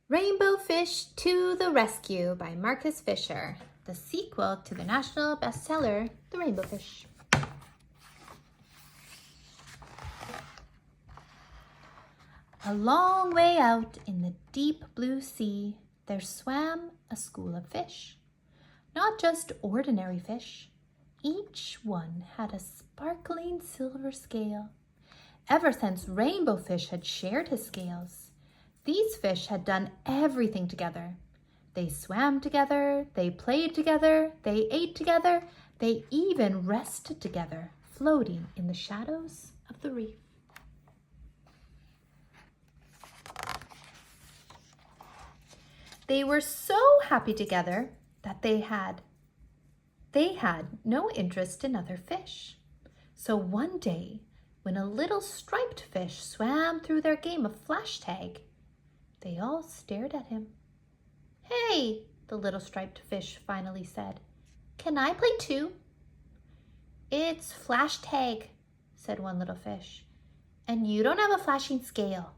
Rainbow Fish to the Rescue by Marcus Fisher, the sequel to the national bestseller, The Rainbow Fish. A long way out in the deep blue sea, there swam a school of fish. Not just ordinary fish. Each one had a sparkling silver scale. Ever since Rainbow Fish had shared his scales, these fish had done everything together. They swam together, they played together, they ate together, they even rested together, floating in the shadows of the reef. They were so happy together that they had no interest in other fish. So one day, when a little striped fish swam through their game of flash tag, they all stared at him. "Hey," the little striped fish finally said, "can I play too?" "It's flash tag," said one little fish, "and you don't have a flashing scale."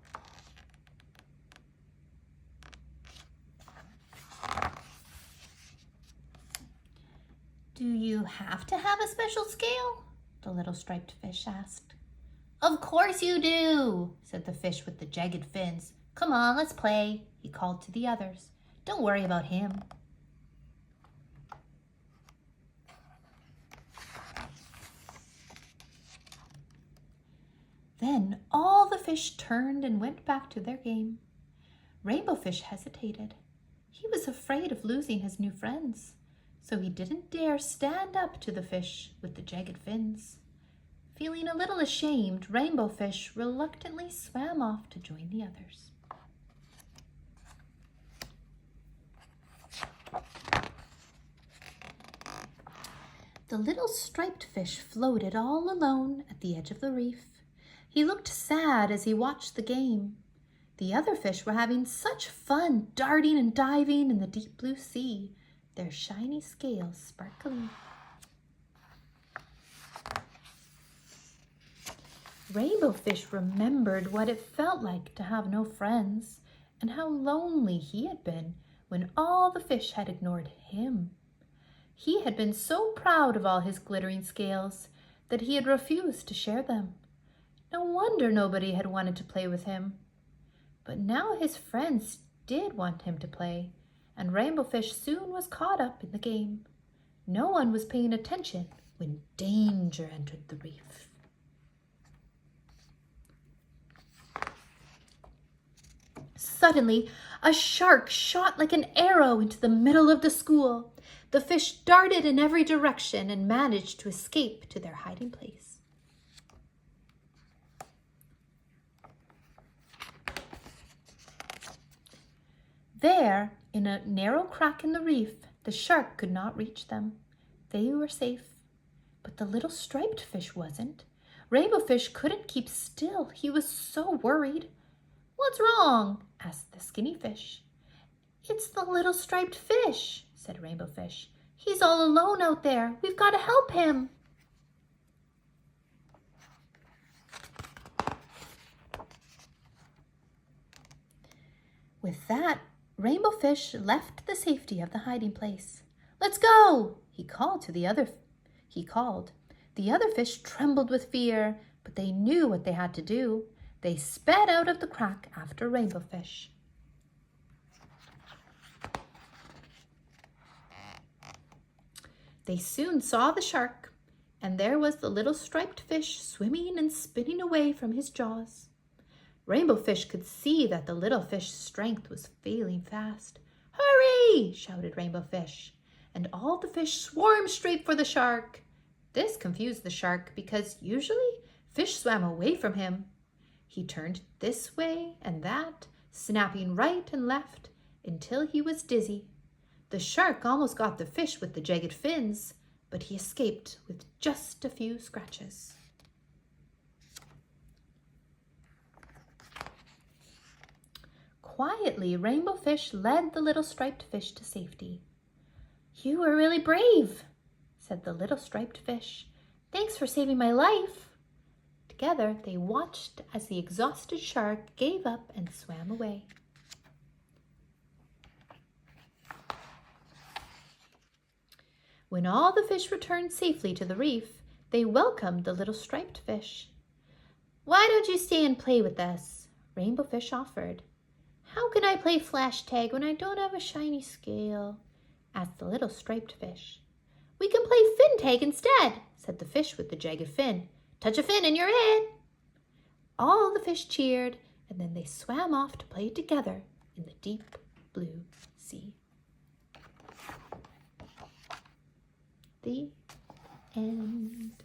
"Do you have to have a special scale?" the little striped fish asked. "Of course you do," said the fish with the jagged fins. "Come on, let's play," he called to the others. "Don't worry about him." Then all the fish turned and went back to their game. Rainbow Fish hesitated. He was afraid of losing his new friends, so he didn't dare stand up to the fish with the jagged fins. Feeling a little ashamed, Rainbow Fish reluctantly swam off to join the others. The little striped fish floated all alone at the edge of the reef. He looked sad as he watched the game. The other fish were having such fun darting and diving in the deep blue sea, their shiny scales sparkling. Rainbow Fish remembered what it felt like to have no friends and how lonely he had been when all the fish had ignored him. He had been so proud of all his glittering scales that he had refused to share them. No wonder nobody had wanted to play with him. But now his friends did want him to play, and Rainbow Fish soon was caught up in the game. No one was paying attention when danger entered the reef. Suddenly, a shark shot like an arrow into the middle of the school. The fish darted in every direction and managed to escape to their hiding place. There, in a narrow crack in the reef, the shark could not reach them. They were safe, but the little striped fish wasn't. Rainbow Fish couldn't keep still. He was so worried. "What's wrong?" asked the skinny fish. "It's the little striped fish," said Rainbow Fish. "He's all alone out there. We've got to help him." With that, Rainbow Fish left the safety of the hiding place. "Let's go," he called. The other fish trembled with fear, but they knew what they had to do. They sped out of the crack after Rainbow Fish. They soon saw the shark, and there was the little striped fish swimming and spinning away from his jaws. Rainbow Fish could see that the little fish's strength was failing fast. "Hurry!" shouted Rainbow Fish, and all the fish swarmed straight for the shark. This confused the shark because usually fish swam away from him. He turned this way and that, snapping right and left until he was dizzy. The shark almost got the fish with the jagged fins, but he escaped with just a few scratches. Quietly, Rainbow Fish led the little striped fish to safety. "You were really brave," said the little striped fish. "Thanks for saving my life." Together, they watched as the exhausted shark gave up and swam away. When all the fish returned safely to the reef, they welcomed the little striped fish. "Why don't you stay and play with us?" Rainbow Fish offered. "How can I play flash tag when I don't have a shiny scale?" asked the little striped fish. "We can play fin tag instead," said the fish with the jagged fin. "Touch a fin and you're in." All the fish cheered, and then they swam off to play together in the deep blue sea. The end.